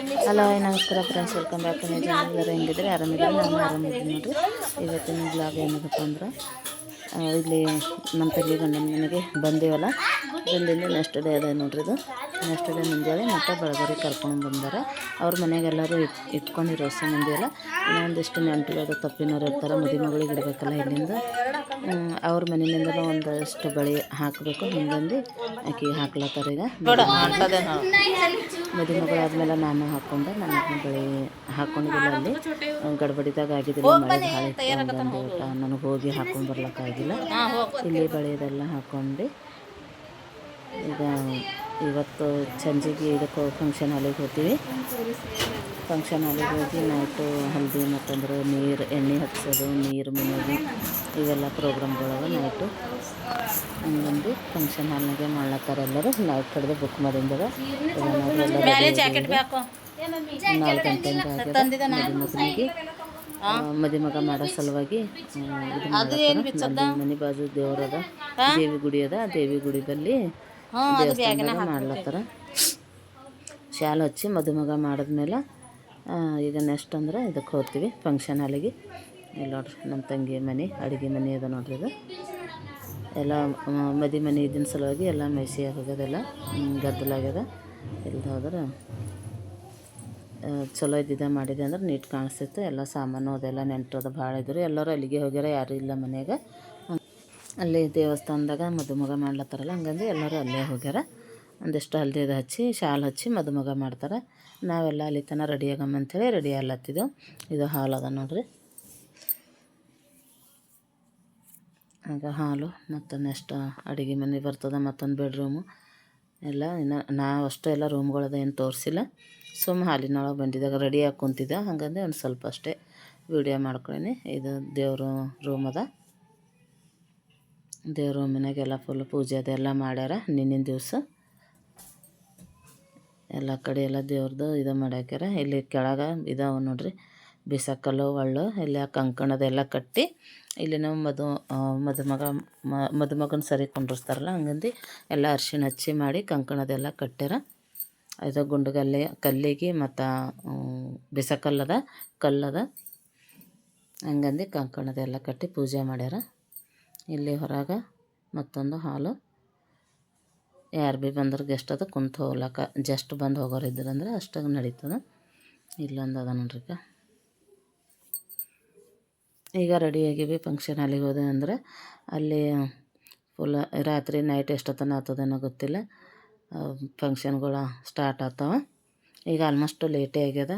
Hello ನಮಸ್ಕಾರ friends, welcome back to my channel. ಎಲ್ಲರೂ ಹೆಂಗಿದ್ರೆ ಆರಾಮಿದ್ರೆ, ನಾನು ಆರಾಮಿದ್ದೀನಿ ನೋಡಿರಿ. ಇವತ್ತಿನ ಬ್ಲಾಗ್ ಏನಿದಪ್ಪ ಅಂದ್ರೆ, ಇಲ್ಲಿ ನಮ್ಮ ತಂಗಿ ಗಂಡನ ಮನೆಗೆ ಬಂದೀವಲ್ಲ, ಬಂದಿಂದ ನೆಕ್ಸ್ಟ್ ಡೇ ಅದ ನೋಡ್ರಿ. ಇದು ನೆಕ್ಸ್ಟ್ ಡೇ ಮುಂಜಾನೆ ಮತ್ತು ಬೆಳಗಾರಿ ಕರ್ಕೊಂಡು ಬಂದಾರ. ಅವ್ರ ಮನೆಗೆಲ್ಲರೂ ಇಟ್ಕೊಂಡಿರೋ ಹೊಸ ಮಂದಿ ಎಲ್ಲ ಇನ್ನೊಂದಿಷ್ಟು ನೆಂಟರು ತಪ್ಪಿನವ್ರು ಇರ್ತಾರೆ. ಮಗಳಿಗೆ ಇಡಬೇಕಲ್ಲ, ಇಲ್ಲಿಂದ ಅವ್ರ ಮನೆಯಿಂದಲೂ ಒಂದಷ್ಟು ಬಳೆ ಹಾಕಬೇಕು. ಹಿಂಗಂದು ಆಕೆ ಹಾಕ್ಲತ್ತಾರೆ. ಈಗ ಮದುಮಗಳಾದ್ಮೇಲೆ ನಾನು ಹಾಕ್ಕೊಂಡೆ, ನನ್ನ ಬಳೆ ಹಾಕ್ಕೊಂಡಿದ್ದಿಲ್ಲ. ಅಲ್ಲಿ ಗಡ್ಬಡಿದಾಗ ಆಗಿದ್ದಿಲ್ಲ, ಮಳೆ ಭಾಳ ಇತ್ತು. ನನಗೆ ಹೋಗಿ ಹಾಕ್ಕೊಂಡು ಬರ್ಲಿಕ್ಕಾಗಿಲ್ಲ. ಇಲ್ಲಿ ಬಳೆದೆಲ್ಲ ಹಾಕ್ಕೊಂಡು ಈಗ ಇವತ್ತು ಸಂಜೆಗೆ ಇದಕ್ಕೆ ಫಂಕ್ಷನ್ ಹಾಲಿಗೆ ಹೋಗ್ತೀವಿ. ಫಂಕ್ಷನ್ ಹಾಲಿಗೆ ಹೋಗಿ ನೈಟು ಹಲ್ದಿ ಮತ್ತಂದ್ರೆ ಎಣ್ಣೆ ಹಚ್ಚೋದು, ನೀರು ಮುನೋದು, ಇವೆಲ್ಲ ಪ್ರೋಗ್ರಾಮ್ಗಳವ ನೈಟು. ಹಂಗಂದು ಫಂಕ್ಷನ್ ಹಾಲ್ನಾಗೆ ಮಾಡ್ಲತ್ತಾರೆ. ಎಲ್ಲರೂ ನೈಟ್ ಕಡೆದು ಬುಕ್ ಮಾಡಿಂದದ. 4 ಗಂಟೆಯಿಂದ ಮದುಮಗನಿಗೆ ಮದುಮಗ ಮಾಡೋ ಸಲುವಾಗಿ ಮನೆ ಬಾಜು ದೇವರದ ದೇವಿ ಗುಡಿ ಅದ. ಆ ದೇವಿ ಗುಡಿ ಬಲ್ಲಿ ದೇವಸ್ಥಾನದಾಗ ಮಾಡ್ಲತ್ತಾರ. ಶಾಲೆ ಹಚ್ಚಿ ಮದುಮಗ ಮಾಡಿದ್ಮೇಲೆ ಈಗ ನೆಕ್ಸ್ಟ್ ಅಂದ್ರೆ ಇದಕ್ಕೆ ಹೋಗ್ತೀವಿ ಫಂಕ್ಷನ್ ಹಾಲಿಗೆ. ಇಲ್ಲಿ ನೋಡ್ರಿ ನಮ್ಮ ತಂಗಿ ಮನೆ, ಅಡುಗೆ ಮನೆ ಅದ ನೋಡ್ರಿ. ಇದು ಎಲ್ಲ ಮನೆ ಇದ್ದಿನ ಸಲುವಾಗಿ ಎಲ್ಲ ಮೆಸಿಯಾಗಿ ಹೋಗೋದೆಲ್ಲ ಗದ್ದಲಾಗ್ಯದ. ಇಲ್ಲಿ ಹೋದ್ರೆ ಚಲೋ ಇದ್ದಿದ್ದ ಮಾಡಿದೆ ಅಂದ್ರೆ ನೀಟ್ ಕಾಣಿಸ್ತಿತ್ತು. ಎಲ್ಲ ಸಾಮಾನು ಅದೆಲ್ಲ ನೆಂಟರದ ಭಾಳ ಇದ್ರು. ಎಲ್ಲರೂ ಅಲ್ಲಿಗೆ ಹೋಗ್ಯಾರ, ಯಾರೂ ಇಲ್ಲ ಮನೆಯಾಗ. ಅಲ್ಲಿ ದೇವಸ್ಥಾನದಾಗ ಮದುಮಗ ಮಾಡ್ಲತ್ತಾರಲ್ಲ, ಹಂಗಂದು ಎಲ್ಲರೂ ಅಲ್ಲೇ ಹೋಗ್ಯಾರ. ಒಂದಿಷ್ಟು ಹಲ್ದಿದು ಹಚ್ಚಿ ಶಾಲು ಹಚ್ಚಿ ಮದುಮಗ ಮಾಡ್ತಾರೆ. ನಾವೆಲ್ಲ ಅಲ್ಲಿ ತನಕ ರೆಡಿ ಆಗಮ್ಮಂಥೇಳಿ ರೆಡಿ ಆಗ್ಲತ್ತಿದ್ದೆವು. ಇದು ಹಾಲ್ ಅದ ನೋಡ್ರಿ. ಆಗ ಹಾಲು ಮತ್ತು ನೆಕ್ಸ್ಟ್ ಅಡುಗೆ ಮನೆ ಬರ್ತದೆ, ಮತ್ತೊಂದು ಬೆಡ್ರೂಮು ಎಲ್ಲ. ಇನ್ನು ನಾವು ಅಷ್ಟೇ ಎಲ್ಲ ರೂಮ್ಗಳದ ಏನು ತೋರಿಸಿಲ್ಲ. ಹಾಲಿನೊಳಗೆ ಬಂದಿದ್ದಾಗ ರೆಡಿ ಆಗಿ ಕುಂತಿದ್ದೆ. ಹಾಗಂದ್ರೆ ಒಂದು ಸ್ವಲ್ಪ ಅಷ್ಟೇ ವೀಡಿಯೋ ಮಾಡ್ಕೊಳ್ಳೀನಿ. ಇದು ದೇವ್ರ ರೂಮ್ ಅದ. ದೇವ್ರ ರೂಮಿನಾಗೆಲ್ಲ ಫುಲ್ ಪೂಜೆ ಅದೆಲ್ಲ ಮಾಡ್ಯಾರ. ನಿನ್ನಿನ ದಿವಸ ಎಲ್ಲ ಕಡೆ ಎಲ್ಲ ದೇವ್ರದ್ದು ಇದು ಮಾಡ್ಯಾಕ್ಯಾರ. ಇಲ್ಲಿ ಕೆಳಗೆ ಇದಾವೆ ನೋಡ್ರಿ ಬಿಸಕಲ್ಲು ಒಳ್ಳು. ಇಲ್ಲಿ ಕಂಕಣದೆಲ್ಲ ಕಟ್ಟಿ ಇಲ್ಲಿ ನಾವು ಮದುಮಗನ ಸರಿ ಕುಂಡ್ರಿಸ್ತಾರಲ್ಲ, ಹಂಗಂದು ಎಲ್ಲ ಅರ್ಶಿಣ ಹಚ್ಚಿ ಮಾಡಿ ಕಂಕಣದೆಲ್ಲ ಕಟ್ಟ್ಯಾರ. ಇದು ಕಲ್ಲಿಗೆ ಮತ್ತು ಬಿಸಕಲ್ಲದ ಕಲ್ಲದ, ಹಂಗಂದು ಕಂಕಣದೆಲ್ಲ ಕಟ್ಟಿ ಪೂಜೆ ಮಾಡ್ಯಾರ. ಇಲ್ಲಿ ಹೊರಗೆ ಮತ್ತೊಂದು ಹಾಲು. ಯಾರು ಭೀ ಬಂದ್ರೆ ಗೆಸ್ಟ್ ಅದು ಕುಂತು ಹೋಗ್ಲಕ್ಕ, ಜಸ್ಟ್ ಬಂದು ಹೋಗೋರು ಇದ್ರಂದ್ರೆ ಅಷ್ಟಾಗ ನಡೀತದೆ. ಇಲ್ಲೊಂದು ಅದ ನೋಡ್ರಿ. ಈಗ ರೆಡಿಯಾಗಿವಿ ಫಂಕ್ಷನ್ ಹಾಲಿಗೆ ಹೋದೆ ಅಂದ್ರೆ ಅಲ್ಲಿ ಫುಲ್ ರಾತ್ರಿ ನೈಟ್ ಎಷ್ಟೊತ್ತನ ಆಗ್ತದೇನೋ ಗೊತ್ತಿಲ್ಲ. ಫಂಕ್ಷನ್ಗಳು ಸ್ಟಾರ್ಟ್ ಆಗ್ತಾವೆ. ಈಗ ಆಲ್ಮೋಸ್ಟ್ ಲೇಟೇ ಆಗ್ಯದ.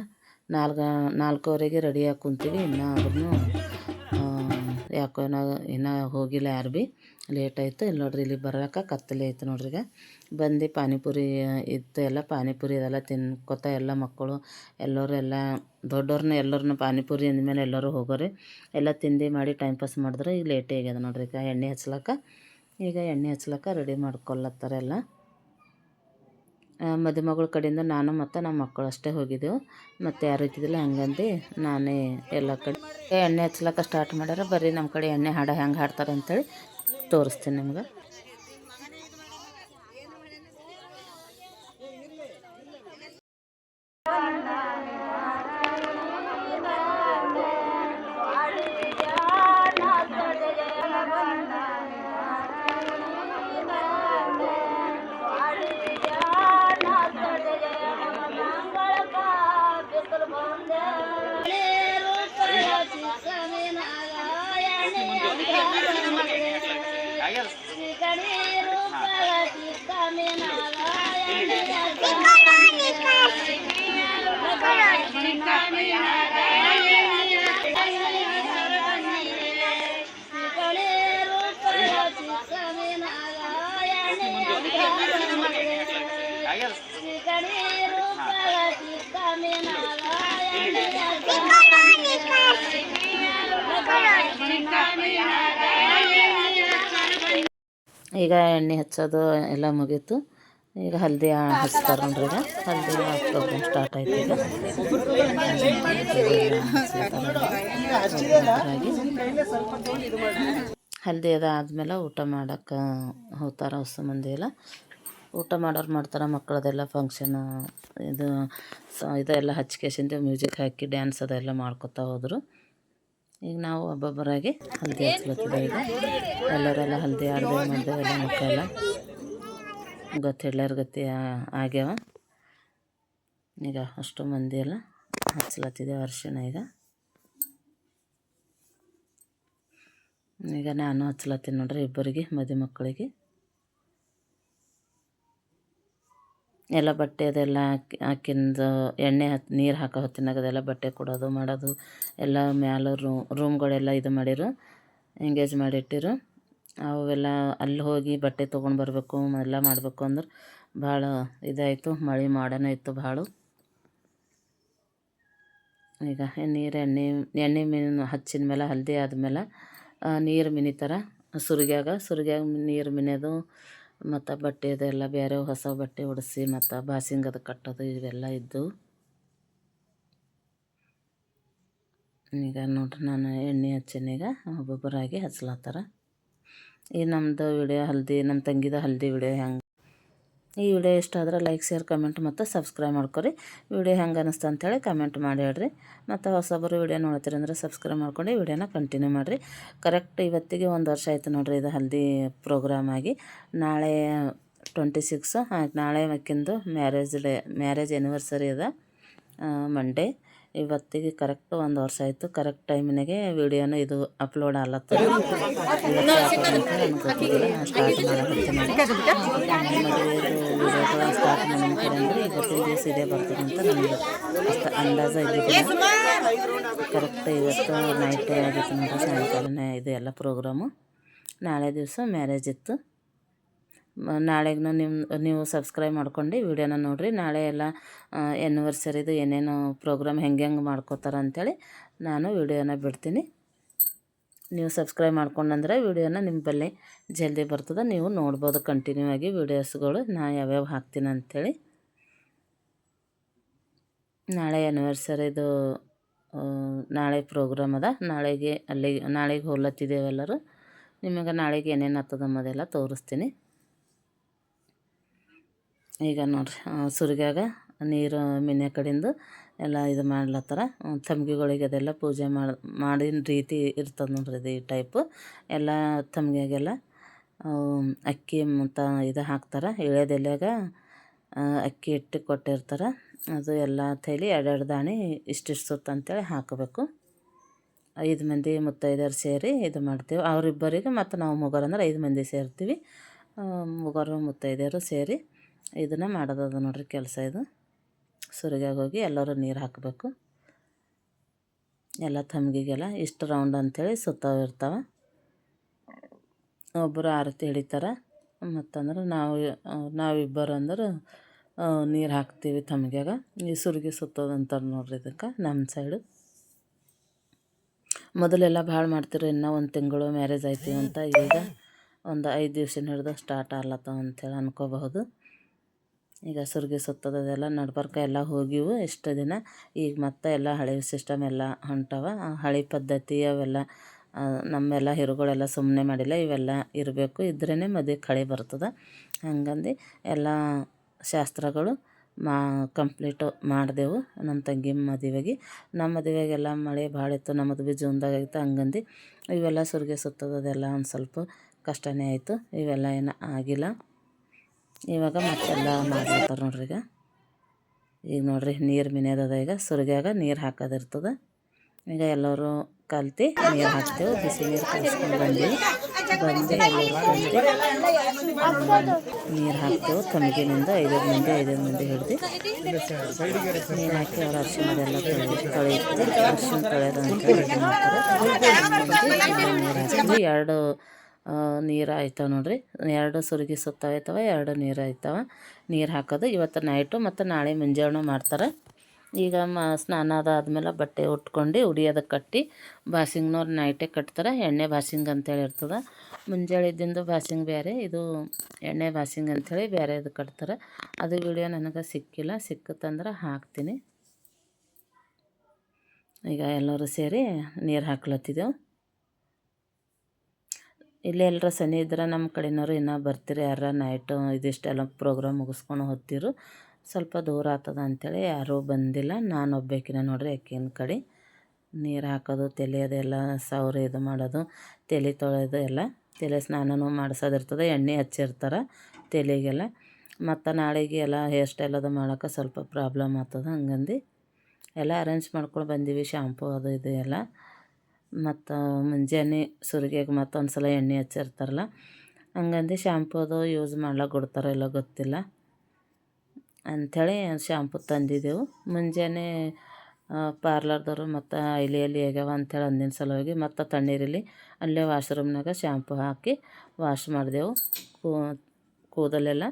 4:15ಗೆ ರೆಡಿಯಾಗಿ ಕುಂತೀವಿ. ಆದ್ರೂ ಯಾಕೋ ಇನ್ನೂ ಹೋಗಿಲ್ಲ ಯಾರು ಭೀ, ಲೇಟ್ ಆಯಿತು. ಇಲ್ಲಿ ನೋಡ್ರಿ, ಇಲ್ಲಿ ಬರೋಕೆ ಕತ್ತಲೆ ಆಯಿತು ನೋಡ್ರಿ. ಈಗ ಬಂದು ಪಾನಿಪುರಿ ಇತ್ತು, ಎಲ್ಲ ಪಾನಿಪುರಿ ಅದೆಲ್ಲ ತಿನ್ಕೋತ ಎಲ್ಲ ಮಕ್ಕಳು ಎಲ್ಲರೂ ಎಲ್ಲ ದೊಡ್ಡವ್ರನ್ನ ಎಲ್ಲರನ್ನ ಪಾನಿಪುರಿ ಅಂದಮೇಲೆ ಎಲ್ಲರೂ ಹೋಗೋರಿ. ಎಲ್ಲ ತಿಂದು ಮಾಡಿ ಟೈಮ್ ಪಾಸ್ ಮಾಡಿದ್ರೆ ಈಗ ಲೇಟೇ ಆಗ್ಯದ ನೋಡ್ರಿ. ಈಗ ಎಣ್ಣೆ ಹಚ್ಲಕ್ಕ ರೆಡಿ ಮಾಡ್ಕೊಳತ್ತಾರೆ ಎಲ್ಲ. ಮದುಮಗಳ ಕಡೆಯಿಂದ ನಾನು ಮತ್ತು ನಮ್ಮ ಮಕ್ಕಳು ಅಷ್ಟೇ ಹೋಗಿದ್ದೆವು, ಮತ್ತು ಯಾರು ಇದ್ದಿದ್ದಿಲ್ಲ. ಹಂಗಂದು ನಾನೇ ಎಲ್ಲ ಕಡೆ ಎಣ್ಣೆ ಹಚ್ಲಕ್ಕ ಸ್ಟಾರ್ಟ್ ಮಾಡ್ಯಾರ. ಬರ್ರಿ ನಮ್ಮ ಕಡೆ ಎಣ್ಣೆ ಹಾಡು ಹೆಂಗೆ ಹಾಡ್ತಾರೆ ಅಂಥೇಳಿ ತೋರಿಸ್ತೀನಿ ನಿಮ್ಗೆ. ಈಗ ಎಣ್ಣೆ ಹಚ್ಚೋದು ಎಲ್ಲ ಮುಗೀತು. ಈಗ ಹಲ್ದಿ ಹಚ್ತಾರೆ ನೋಡ್ರಿ. ಈಗ ಹಲ್ದಿ ಪ್ರೋಗ್ರಾಮ್ ಸ್ಟಾರ್ಟ್ ಆಯ್ತು. ಈಗ ಹಲ್ದಿ ಅದಾದ್ಮೇಲೆ ಊಟ ಮಾಡೋಕ್ಕೆ ಹೋಗ್ತಾರೆ ಹೊಸ ಮಂದಿ ಎಲ್ಲ. ಊಟ ಮಾಡೋರು ಮಾಡ್ತಾರೆ, ಮಕ್ಕಳದೆಲ್ಲ ಫಂಕ್ಷನ್ ಇದು ಇದೆಲ್ಲ ಹಚ್ಕೇಸಿಂದ ಮ್ಯೂಸಿಕ್ ಹಾಕಿ ಡ್ಯಾನ್ಸ್ ಅದೆಲ್ಲ ಮಾಡ್ಕೊತಾ ಹೋದರು. ಈಗ ನಾವು ಒಬ್ಬೊಬ್ಬರಾಗಿ ಹಲ್ದಿ ಹಚ್ಲತ್ತಿದ್ದೇವೆ. ಈಗ ಎಲ್ಲರೆಲ್ಲ ಹಲ್ದಿ ಆಡ್ದೇವು ಮಾಡಿದೆವು, ಎಲ್ಲ ಮುಖ ಎಲ್ಲ ಎಲ್ಲರ ಗತಿ ಆಗ್ಯಾವ. ಈಗ ಅಷ್ಟು ಮಂದಿ ಎಲ್ಲ ಹಚ್ಲತ್ತಿದ್ದೇವೆ ಅರಿಶಿಣ. ಈಗ ನಾನು ಹಚ್ಲತ್ತೀನಿ ನೋಡ್ರಿ ಇಬ್ಬರಿಗೆ ಮದುವೆ ಮಕ್ಕಳಿಗೆ. ಎಲ್ಲ ಬಟ್ಟೆ ಅದೆಲ್ಲ ಹಾಕಿಂದು ಎಣ್ಣೆ ನೀರು ಹಾಕೋ ಹೊತ್ತಿನಾಗ ಅದೆಲ್ಲ ಬಟ್ಟೆ ಕೊಡೋದು ಮಾಡೋದು ಎಲ್ಲ ಮ್ಯಾಲ ರೂಮ್ಗಳೆಲ್ಲ ಇದು ಮಾಡಿರು, ಎಂಗೇಜ್ ಮಾಡಿಟ್ಟಿರು. ಅವೆಲ್ಲ ಅಲ್ಲಿ ಹೋಗಿ ಬಟ್ಟೆ ತೊಗೊಂಡು ಬರಬೇಕು ಎಲ್ಲ ಮಾಡಬೇಕು ಅಂದ್ರೆ ಭಾಳ ಇದಾಯಿತು. ಮಳೆ ಮಾಡನೇ ಇತ್ತು ಭಾಳ. ಈಗ ಎಣ್ಣೆ ಹಚ್ಚಿದ ಮೇಲೆ ಹಲ್ದಿ ಆದಮೇಲೆ ನೀರು ಮಿನಿತಾರ ಸುರಿಗ್ಯಾಗ ನೀರು ಮಿನೆಯೋದು, ಮತ್ತು ಬಟ್ಟೆ ಅದೆಲ್ಲ ಬೇರೆ ಹೊಸ ಬಟ್ಟೆ ಉಡಿಸಿ ಮತ್ತು ಬಾಸಿಂಗ್ ಅದು ಕಟ್ಟೋದು ಇವೆಲ್ಲ ಇದ್ದು. ಈಗ ನೋಡ್ರಿ ನಾನು ಎಣ್ಣೆ ಹಚ್ಚೀನೀಗ, ಒಬ್ಬೊಬ್ಬರಾಗಿ ಹಚ್ಲತ್ತಾರ. ಈ ನಮ್ಮದು ವಿಡಿಯೋ ನಮ್ಮ ತಂಗಿದ ಹಲ್ದಿ ವಿಡಿಯೋ ಹೆಂಗೆ, ಈ ವಿಡಿಯೋ ಇಷ್ಟ ಆದ್ರೆ ಲೈಕ್, ಶೇರ್, ಕಮೆಂಟ್ ಮತ್ತು ಸಬ್ಸ್ಕ್ರೈಬ್ ಮಾಡ್ಕೊರಿ. ವಿಡಿಯೋ ಹೆಂಗೆ ಅನ್ನಿಸ್ತು ಅಂಥೇಳಿ ಕಮೆಂಟ್ ಮಾಡಿ ಹೇಳ್ರಿ. ಮತ್ತು ಹೊಸಬರು ವಿಡಿಯೋ ನೋಡ್ತೀರಿ ಅಂದರೆ ಸಬ್ಸ್ಕ್ರೈಬ್ ಮಾಡ್ಕೊಂಡು ವಿಡಿಯೋನ ಕಂಟಿನ್ಯೂ ಮಾಡಿರಿ. ಕರೆಕ್ಟ್ ಇವತ್ತಿಗೆ 1 ವರ್ಷ ಆಯಿತು ನೋಡಿರಿ ಇದು ಹಲ್ದಿ ಪ್ರೋಗ್ರಾಮ್ ಆಗಿ. ನಾಳೆ 26 ನಾಳೆ ಮಕ್ಕಿಂದು ಮ್ಯಾರೇಜ್ ಆ್ಯನಿವರ್ಸರಿ ಅದ ಮಂಡೇ. ಇವತ್ತಿಗೆ ಕರೆಕ್ಟ್ 1 ವರ್ಷ ಆಯಿತು. ಕರೆಕ್ಟ್ ಟೈಮಿನಾಗೆ ವಿಡಿಯೋನ ಇದು ಅಪ್ಲೋಡ್ ಆಗ್ಲತ್ತದ. ಸ್ಟಾರ್ಟ್ ಮಾಡ್ಬೇಕಂದ್ರೆ ಇವತ್ತಿನ ದಿವಸ ಇದೇ ಬರ್ತದೆ ಅಂತ ನನಗೆ ಅಷ್ಟು ಅಂದಾಜು ಇದ್ದಿದ್ದಿಲ್ಲ. ಕರೆಕ್ಟ್ ಇವತ್ತು ನೈಟ್ ಆಗಿತ್ತು ನೋಡ್ರಿ, ಸಾಯಂಕಾಲನೇ ಇದು ಎಲ್ಲ ಪ್ರೋಗ್ರಾಮು. ನಾಳೆ ದಿವಸ ಮ್ಯಾರೇಜ್ ಇತ್ತು. ನಾಳೆಗೂ ನೀವು ಸಬ್ಸ್ಕ್ರೈಬ್ ಮಾಡ್ಕೊಂಡು ವಿಡಿಯೋನ ನೋಡಿರಿ. ನಾಳೆ ಎಲ್ಲ ಆ್ಯನಿವರ್ಸರಿದು ಏನೇನು ಪ್ರೋಗ್ರಾಮ್ ಹೆಂಗೆ ಮಾಡ್ಕೋತಾರೆ ಅಂಥೇಳಿ ನಾನು ವಿಡಿಯೋನ ಬಿಡ್ತೀನಿ. ನೀವು ಸಬ್ಸ್ಕ್ರೈಬ್ ಮಾಡ್ಕೊಂಡಂದ್ರೆ ವಿಡಿಯೋನ ನಿಮ್ಮ ಬಳಿ ಜಲ್ದಿ ಬರ್ತದೆ, ನೀವು ನೋಡ್ಬೋದು ಕಂಟಿನ್ಯೂ ಆಗಿ ವೀಡಿಯೋಸ್ಗಳು ನಾ ಯಾವ್ಯಾವ ಹಾಕ್ತೀನಿ ಅಂಥೇಳಿ. ನಾಳೆ ಆ್ಯನಿವರ್ಸರಿದು ನಾಳೆ ಪ್ರೋಗ್ರಾಮ್ ಅದ. ನಾಳೆಗೆ ಹೋಗ್ಲತ್ತಿದ್ದೇವೆ ಎಲ್ಲರೂ. ನಿಮಗೆ ನಾಳೆಗೆ ಏನೇನು ಆಗ್ತದೆ ಅನ್ನೋದೆಲ್ಲ ತೋರಿಸ್ತೀನಿ. ಈಗ ನೋಡ್ರಿ ಸುರಿಗ್ಯಾಗ ನೀರು ಮಿನೆ ಕಡೆಯಿಂದ ಎಲ್ಲ ಇದು ಮಾಡ್ಲತ್ತಾರ. ತಂಬಿಗೆಗಳಿಗೆ ಅದೆಲ್ಲ ಪೂಜೆ ಮಾಡಿನ ರೀತಿ ಇರ್ತದೆ ನೋಡ್ರಿ, ಇದು ಈ ಟೈಪು ಎಲ್ಲ ತಂಬಿಗೆಗೆಲ್ಲ ಅಕ್ಕಿ ಮತ್ತು ಇದು ಹಾಕ್ತಾರೆ. ಎಳೆದೆಲೆಯಾಗ ಅಕ್ಕಿ ಇಟ್ಟು ಕೊಟ್ಟಿರ್ತಾರೆ. ಅದು ಎಲ್ಲ ತೈಲಿ 2 ದಾಣಿ ಇಷ್ಟಿಷ್ಟು ಸುತ್ತ ಅಂತೇಳಿ ಹಾಕಬೇಕು. 5 ಮಂದಿ ಮುತ್ತೈದೆಯರು ಸೇರಿ ಇದು ಮಾಡ್ತೀವಿ. ಅವರಿಬ್ಬರಿಗೆ ಮತ್ತು ನಾವು ಮುಗ್ಗರು ಅಂದ್ರೆ 5 ಮಂದಿ ಸೇರ್ತೀವಿ. ಮುಗ್ಗರು ಮುತ್ತೈದೆಯರು ಸೇರಿ ಇದನ್ನು ಮಾಡೋದದ ನೋಡ್ರಿ ಕೆಲಸ. ಇದು ಸುರಿಗ್ಯಾಗ ಹೋಗಿ ಎಲ್ಲರೂ ನೀರು ಹಾಕಬೇಕು. ಎಲ್ಲ ತಂಬಿಗೆಗೆಲ್ಲ ಇಷ್ಟು ರೌಂಡ್ ಅಂಥೇಳಿ ಸುತ್ತವಿರ್ತಾವೆ. ಒಬ್ಬರು ಆರತಿ ಹಿಡಿತಾರೆ. ಮತ್ತಂದ್ರೆ ನಾವಿಬ್ಬರು ಅಂದ್ರೆ ನೀರು ಹಾಕ್ತೀವಿ ತಂಬಿಗೆಗೆ. ಈ ಸುರಿಗೆ ಸುತ್ತೋದು ಅಂತಾರೆ ನೋಡ್ರಿ ಇದಕ್ಕೆ ನಮ್ಮ ಸೈಡು. ಮೊದಲೆಲ್ಲ ಭಾಳ ಮಾಡ್ತಿರು, ಇನ್ನೂ 1 ತಿಂಗಳು ಮ್ಯಾರೇಜ್ ಆಯ್ತೀವಿ ಅಂತ. ಈಗ ಒಂದು 5 ದಿವ್ಸ ಹಿಡಿದು ಸ್ಟಾರ್ಟ್ ಆಗ್ಲತ್ತವ ಅಂಥೇಳಿ ಅನ್ಕೋಬಹುದು. ಈಗ ಸುರಿಗೆ ಸುತ್ತೋದೆಲ್ಲ ನಡ್ಬರ್ಕ ಎಲ್ಲ ಹೋಗಿವು ಇಷ್ಟು ದಿನ. ಈಗ ಮತ್ತೆ ಎಲ್ಲ ಹಳೆ ಸಿಸ್ಟಮ್ ಎಲ್ಲ ಹೊಂಟವ. ಹಳೆ ಪದ್ಧತಿ ಅವೆಲ್ಲ ನಮ್ಮೆಲ್ಲ ಹಿರುಗಳೆಲ್ಲ ಸುಮ್ಮನೆ ಮಾಡಿಲ್ಲ. ಇವೆಲ್ಲ ಇರಬೇಕು, ಇದ್ರೇ ಮದುವೆ ಕಳೆ ಬರ್ತದೆ. ಹಂಗಂದು ಎಲ್ಲ ಶಾಸ್ತ್ರಗಳು ಕಂಪ್ಲೀಟು ಮಾಡಿದೆವು ನಮ್ಮ ತಂಗಿ ಮದುವೆಗೆ. ನಮ್ಮ ಮದುವೆಗೆಲ್ಲ ಮಳೆ ಭಾಳ ಇತ್ತು. ನಮ್ಮದು ಭೀ ಜೂನ್ದಾಗ ಆಗಿತ್ತು. ಹಂಗಂದು ಇವೆಲ್ಲ ಸುರಿಗೆ ಸುತ್ತೋದೆಲ್ಲ ಒಂದು ಸ್ವಲ್ಪ ಕಷ್ಟನೇ ಆಯಿತು. ಇವೆಲ್ಲ ಏನು ಆಗಿಲ್ಲ. ಇವಾಗ ಮತ್ತೆಲ್ಲ ಮಾಡ್ಲತ್ತಾರೆ ನೋಡ್ರಿ. ಈಗ ನೋಡ್ರಿ ನೀರು ಮಿನೆಯೋದದ. ಈಗ ಸುರಿಗ್ಯಾಗ ನೀರು ಹಾಕೋದಿರ್ತದೆ. ಈಗ ಎಲ್ಲರೂ ಕಲ್ತು ನೀರು ಹಾಕ್ತೇವೆ. ಬಿಸಿ ನೀರು ಕಾಯಿಸ್ಕೊಂಡು ಬಂದು ಎಲ್ಲರೂ ನೀರು ಹಾಕ್ತೇವೆ. ತಂಬಿಗೆನಿಂದ 5 ಮಂದಿ ಹಿಡ್ದು ನೀರು ಹಾಕಿ ಅವ್ರ ಅರಿಶಿಣದೆಲ್ಲ ತೊಳೆಯುತ್ತೆ. ಅರಿಶಿಣ ತೊಳೆಯೋದು ಅಂತೇಳಿ ಇದು ಮಾಡ್ತಾರೆ. ನೀರು ಹಾಕಿ 2 ನೀರು ಆಯ್ತಾವೆ ನೋಡ್ರಿ. 2 ಸುರಿಗೆ ಸುತ್ತಾಯ್ತವೆ, 2 ನೀರು ಆಯ್ತವೆ. ನೀರು ಹಾಕೋದು ಇವತ್ತು ನೈಟು ಮತ್ತು ನಾಳೆ ಮುಂಜಾನೆ ಮಾಡ್ತಾರೆ. ಈಗ ಸ್ನಾನ ಅದಾದ್ಮೇಲೆ ಬಟ್ಟೆ ಉಟ್ಕೊಂಡು ಉಡಿಯೋದು ಕಟ್ಟಿ ಬಾಸಿಂಗ್ನವ್ರು ನೈಟೇ ಕಟ್ತಾರೆ. ಎಣ್ಣೆ ಬಾಸಿಂಗ್ ಅಂತೇಳಿ ಇರ್ತದೆ. ಮುಂಜಾನೆ ಬಾಸಿಂಗ್ ಬೇರೆ, ಇದು ಎಣ್ಣೆ ಬಾಸಿಂಗ್ ಅಂಥೇಳಿ ಬೇರೆ ಇದು ಕಟ್ತಾರೆ. ಅದು ವಿಡಿಯೋ ನನಗೆ ಸಿಕ್ಕಿಲ್ಲ, ಸಿಕ್ಕತ್ತಂದ್ರೆ ಹಾಕ್ತೀನಿ. ಈಗ ಎಲ್ಲರೂ ಸೇರಿ ನೀರು ಹಾಕ್ಲತ್ತಿದ್ದೆವು. ಇಲ್ಲೇ ಎಲ್ಲರ ಸನಿ ಇದ್ರೆ ನಮ್ಮ ಕಡೆನವರು ಇನ್ನೂ ಬರ್ತೀರಿ ಯಾರ ನೈಟು ಇದಿಷ್ಟೆಲ್ಲ ಪ್ರೋಗ್ರಾಮ್ ಮುಗಿಸ್ಕೊಂಡು ಹೋಗ್ತಿರು. ಸ್ವಲ್ಪ ದೂರ ಆಗ್ತದ ಅಂಥೇಳಿ ಯಾರೂ ಬಂದಿಲ್ಲ. ನಾನು ಒಬ್ಬೇಕಿನ ನೋಡ್ರಿ ಅಕ್ಕಿನ ಕಡೆ ನೀರು ಹಾಕೋದು ತಲೆ ಅದೆಲ್ಲ ಸೌರಿ ಇದು ಮಾಡೋದು, ತಲೆ ತೊಳೆಯೋದು ಎಲ್ಲ ತಲೆ ಸ್ನಾನನೂ ಮಾಡಿಸೋದಿರ್ತದೆ. ಎಣ್ಣೆ ಹಚ್ಚಿರ್ತಾರೆ ತಲೆಗೆಲ್ಲ. ಮತ್ತು ನಾಳೆಗೆ ಎಲ್ಲ ಹೇರ್ ಸ್ಟೈಲ್ ಅದು ಮಾಡೋಕೆ ಸ್ವಲ್ಪ ಪ್ರಾಬ್ಲಮ್ ಆಗ್ತದೆ. ಹಂಗಂದು ಎಲ್ಲ ಅರೇಂಜ್ ಮಾಡ್ಕೊಂಡು ಬಂದೀವಿ. ಶಾಂಪೂ ಅದು ಇದು ಎಲ್ಲ. ಮತ್ತು ಮುಂಜಾನೆ ಸುರಿಗೆಗೆ ಮತ್ತೊಂದು ಸಲ ಎಣ್ಣೆ ಹಚ್ಚಿರ್ತಾರಲ್ಲ, ಹಂಗಂದು ಶಾಂಪೂ ಅದು ಯೂಸ್ ಮಾಡ್ಲಿಕ್ಕೆ ಕೊಡ್ತಾರೋ ಇಲ್ಲೋ ಗೊತ್ತಿಲ್ಲ ಅಂಥೇಳಿ ಶಾಂಪೂ ತಂದಿದ್ದೆವು. ಮುಂಜಾನೆ ಪಾರ್ಲರ್ದವರು ಮತ್ತು ಎಲ್ಲಿ ಆಗ್ಯಾವ ಅಂಥೇಳಿ ಅಂದಿನ ಸಲುವಾಗಿ ಮತ್ತು ತಣ್ಣೀರಲ್ಲಿ ಅಲ್ಲೇ ವಾಶ್ರೂಮ್ನಾಗ ಶಾಂಪೂ ಹಾಕಿ ವಾಶ್ ಮಾಡಿದೆವು ಕೂದಲೆಲ್ಲ.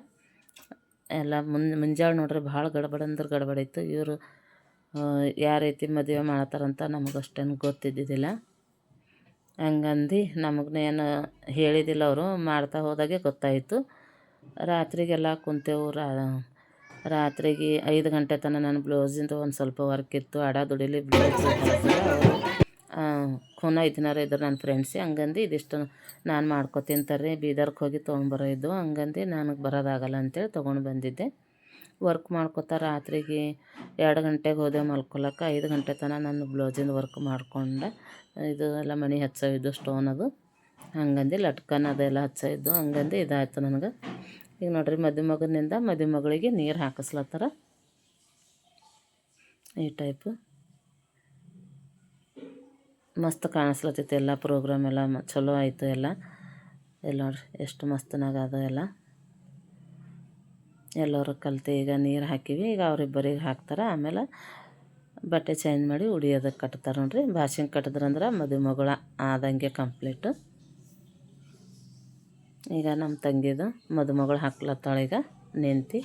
ಎಲ್ಲ ಮುಂಜಾನೆ ನೋಡ್ರಿ ಭಾಳ ಗಡ್ಬಡ ಅಂದ್ರೆ ಗಡ್ಬಡ ಇತ್ತು. ಇವರು ಯಾವ ರೀತಿ ಮದುವೆ ಮಾಡತ್ತಾರಂತ ನಮಗಷ್ಟೇನು ಗೊತ್ತಿದ್ದಿದ್ದಿಲ್ಲ. ಹಂಗಂದು ನಮಗೇನು ಹೇಳಿದಿಲ್ಲ ಅವರು, ಮಾಡ್ತಾ ಹೋದಾಗೆ ಗೊತ್ತಾಯಿತು. ರಾತ್ರಿಗೆಲ್ಲ ಕುಂತೆವು. ರಾತ್ರಿಗೆ 5 ಗಂಟೆ ತನಕ ನನ್ನ ಬ್ಲೌಸಿಂದು ಒಂದು ಸ್ವಲ್ಪ ವರ್ಕ್ ಇತ್ತು. ದುಡಿಲಿ ಬ್ಲೌಸ್ ಖೂನ ಐದಿನಾರು ಇದ್ರು ನನ್ನ ಫ್ರೆಂಡ್ಸೇ. ಹಂಗಂದು ಇದಿಷ್ಟು ನಾನು ಮಾಡ್ಕೊತೀನಿ ತರ್ರಿ, ಬೀದರ್ಗೆ ಹೋಗಿ ತೊಗೊಂಬರೋ ಇದ್ದು. ಹಂಗಂದು ನನಗೆ ಬರೋದಾಗಲ್ಲ ಅಂಥೇಳಿ ತೊಗೊಂಡು ಬಂದಿದ್ದೆ. ವರ್ಕ್ ಮಾಡ್ಕೊತಾ ರಾತ್ರಿಗೆ 2 ಗಂಟೆಗೆ ಹೋದೆ ಮಲ್ಕೊಳಕ್ಕೆ. 5 ಗಂಟೆ ತನಕ ನಾನು ಬ್ಲೌಸಿಂದು ವರ್ಕ್ ಮಾಡ್ಕೊಂಡೆ. ಇದು ಎಲ್ಲ ಮಣಿ ಹಚ್ಚೋಯಿದ್ದು ಸ್ಟೋನ್ ಅದು. ಹಂಗಂದು ಲಟ್ಕನ್ ಅದೆಲ್ಲ ಹಚ್ಚೋಯಿದ್ದು. ಹಂಗಂದು ಇದಾಯ್ತು ನನಗೆ. ಈಗ ನೋಡ್ರಿ ಮದುಮಗನಿಂದ ಮದುಮಗಳಿಗೆ ನೀರು ಹಾಕಿಸ್ಲತ್ತಾರ ಈ ಟೈಪು. ಮಸ್ತ್ ಕಾಣಿಸ್ಲತ್ತೈತೆ ಎಲ್ಲ ಪ್ರೋಗ್ರಾಮ್ ಎಲ್ಲ ಚಲೋ ಆಯಿತು ಎಲ್ಲ. ಎಲ್ಲ ನೋಡ್ರಿ ಎಷ್ಟು ಮಸ್ತನಾಗ ಅದು ಎಲ್ಲ. ಎಲ್ಲರೂ ಕಲಿತು ಈಗ ನೀರು ಹಾಕಿವಿ. ಈಗ ಅವರಿಬ್ಬರಿಗೆ ಹಾಕ್ತಾರೆ. ಆಮೇಲೆ ಬಟ್ಟೆ ಚೇಂಜ್ ಮಾಡಿ ಉಡಿಯೋದಕ್ಕೆ ಕಟ್ತಾರೆ ನೋಡ್ರಿ. ಬಾಸಿಂಗ್ ಕಟ್ಟಿದ್ರಂದ್ರೆ ಮದುಮಗಳ ಆದಂಗೆ ಕಂಪ್ಲೀಟು. ಈಗ ನಮ್ಮ ತಂಗಿದು ಮದುಮಗಳು ಹಾಕ್ಲತ್ತಾಳೀಗ ನೆಂತಿ.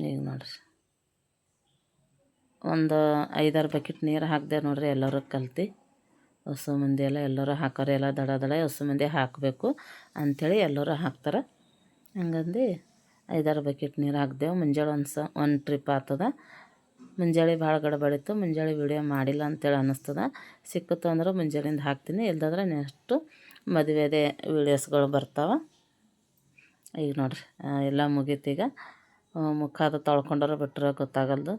ಈಗ ನೋಡ್ರಿ ಒಂದು 5-6 ಬಕೆಟ್ ನೀರು ಹಾಕಿದೆ ನೋಡ್ರಿ. ಎಲ್ಲರೂ ಕಲ್ತು ಹೊಸ ಮಂದಿ ಎಲ್ಲ ಎಲ್ಲರೂ ಹಾಕೋರು. ಎಲ್ಲ ದಡ ದಡ ಹೊಸ ಮಂದಿ ಹಾಕಬೇಕು ಅಂಥೇಳಿ ಎಲ್ಲರೂ ಹಾಕ್ತಾರೆ. ಹಂಗಂದು 5-6 ಬಕೆಟ್ ನೀರು ಹಾಕ್ದೆವು. ಮುಂಜಾನೆ ಒಂದು ಟ್ರಿಪ್ ಆಗ್ತದ. ಮುಂಜಾನೆ ಭಾಳ ಗಡಬಡಿತ್ತು. ಮುಂಜಾನೆ ವೀಡಿಯೋ ಮಾಡಿಲ್ಲ ಅಂತೇಳಿ ಅನ್ನಿಸ್ತದ. ಸಿಕ್ಕಿತು ಅಂದ್ರೆ ಮುಂಜಾನೆಯಿಂದ ಹಾಕ್ತೀನಿ, ಇಲ್ದಾದ್ರೆ ನೆಕ್ಸ್ಟು ಮದುವೆದೇ ವೀಡಿಯೋಸ್ಗಳು ಬರ್ತಾವೆ. ಈಗ ನೋಡ್ರಿ ಎಲ್ಲ ಮುಗೀತೀಗ. ಮುಖ ಅದು ತೊಳ್ಕೊಂಡ್ರೆ ಬಿಟ್ಟರೆ ಗೊತ್ತಾಗಲ್ದು.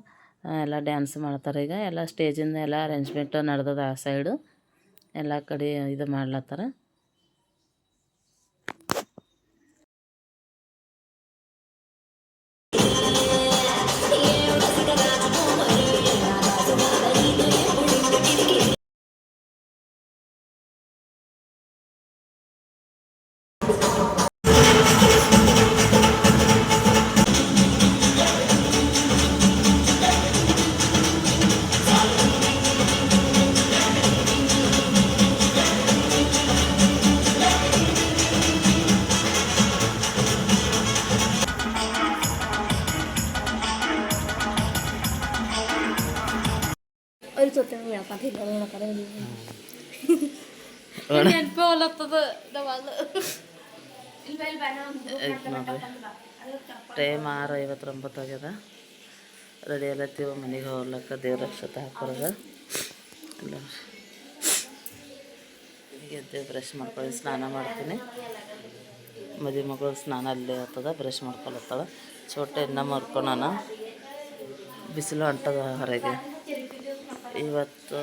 ಎಲ್ಲ ಡ್ಯಾನ್ಸ್ ಮಾಡ್ತಾರೆ ಈಗ. ಎಲ್ಲ ಸ್ಟೇಜಿಂದ ಎಲ್ಲ ಅರೇಂಜ್ಮೆಂಟ್ ನಡೆದದ ಆ ಸೈಡು. ಎಲ್ಲ ಕಡೆ ಇದು ಮಾಡ್ಲತ್ತಾರ. ಟೈಮ್ 6:59 ಆಗ್ಯದ. ರೆಡಿ ಎಲ್ಲತ್ತೀವ ಮನೆಗೆ ಹೋಗ್ಲಕ್ಕ. ದೇವ್ರ ಅಕ್ಷತೆ ಹಾಕೋರದ ಎಲ್ಲ. ಈಗ ಎದ್ದು ಬ್ರಷ್ ಮಾಡ್ಕೊಳ್ಳಿ, ಸ್ನಾನ ಮಾಡ್ತೀನಿ. ಮಗಳು ಸ್ನಾನ ಅಲ್ಲೇ ಆಗ್ತದ. ಬ್ರಷ್ ಮಾಡ್ಕೊಳತ್ತಾಳ. ಚೋಟ ಇನ್ನೂ ಮರ್ಕೊಳೋಣ. ಬಿಸಿಲು ಅಂಟದ ಹೊರಗೆ. ಇವತ್ತು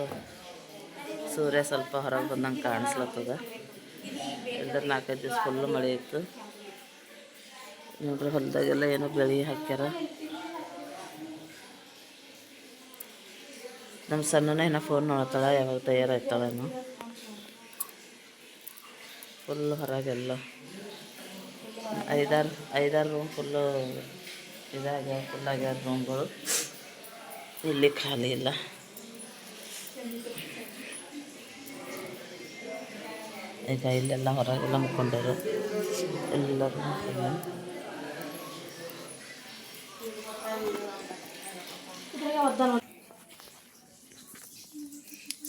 ಸೂರ್ಯ ಸ್ವಲ್ಪ ಹೊರಗೆ ಬಂದಂಗೆ ಕಾಣಿಸ್ಲತ್ತದ. ಇಲ್ದ್ರೆ 4-5 ದಿವಸ ಫುಲ್ಲು ಮಳೆ ಇತ್ತು ನೋಡ್ರಿ. ಹೊಲದಾಗೆಲ್ಲ ಏನೋ ಬೆಳೆ ಹಾಕ್ಯಾರ. ನಮ್ಮ ಸಣ್ಣನ ಏನೋ ಫೋನ್ ನೋಡ್ತಾಳ, ಯಾವಾಗ ತಯಾರಾಯ್ತಾಳೇನೋ. ಫುಲ್ಲು ಹೊರಗೆಲ್ಲ 5-6 ರೂಮ್ ಫುಲ್ಲು ಫುಲ್ಲಾಗ್ಯಾವ ರೂಮ್ಗಳು. ಇಲ್ಲಿ ಖಾಲಿ ಇಲ್ಲ. ಈಗ ಇಲ್ಲೆಲ್ಲ ಹೊರಗೆಲ್ಲ ಮುಕ್ಕೊಂಡರು ಎಲ್ಲರೂ.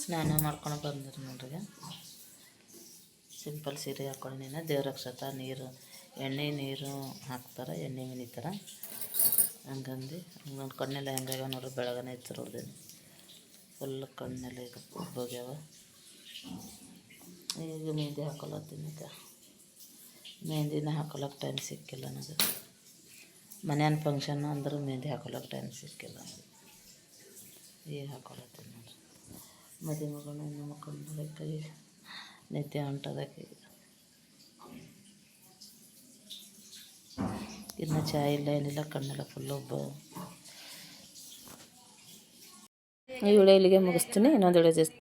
ಸ್ನಾನ ಮಾಡ್ಕೊಂಡು ಬಂದರು ನೋಡ್ರಿ. ಸಿಂಪಲ್ ಸೀರೆ ಹಾಕ್ಕೊಂಡಿನ ದೇವ್ರ ಅಕ್ಷತ ನೀರು ಎಣ್ಣೆ ನೀರು ಹಾಕ್ತಾರೆ. ಎಣ್ಣೆ ಮಿನಿತಾರೆ. ಹಂಗಂದು ನೋಡಿ ಕಣ್ಣೆಲ್ಲ ಹೆಂಗಾಗ ನೋಡ್ರಿ. ಬೆಳಗನೆ ಎಚ್ಚರ ಹೊಡ್ದೇನೆ. ಫುಲ್ ಕಣ್ಣೆಲ್ಲ ಈಗ ಉಬ್ಬೋಗ್ಯಾವ. ಈಗ ಮೆಹಂದಿ ಹಾಕೊಳತ್ತೀನಿ. ಈಗ ಮೆಹಂದಿನ ಹಾಕೊಳಕ್ಕೆ ಟೈಮ್ ಸಿಕ್ಕಿಲ್ಲ ನನಗೆ. ಮನೆಯನ್ ಫಂಕ್ಷನ್ ಅಂದ್ರೆ ಮೆಹಂದಿ ಹಾಕೊಳಕ್ಕೆ ಟೈಮ್ ಸಿಕ್ಕಿಲ್ಲ. ಈಗ ಹಾಕೊಳತ್ತೀನಿ ನೋಡ್ರಿ. ಮದುವೆ ಮಗನ ಹೆಣ್ಣು ಮಕ್ಕಳು ಕೈ ನಿದ್ದೆ ಹೊಂಟದಕ್ಕೆ. ಇನ್ನು ಚಾಯ್ ಇಲ್ಲ ಏನಿಲ್ಲ, ಕಣ್ಣೆಲ್ಲ ಫುಲ್ ಒಬ್ಬ. ಈ ವಿಡಿಯೋ ಇಲ್ಲಿಗೆ ಮುಗಿಸ್ತೀನಿ. ಇನ್ನೊಂದು ವಿಡಿಯೋ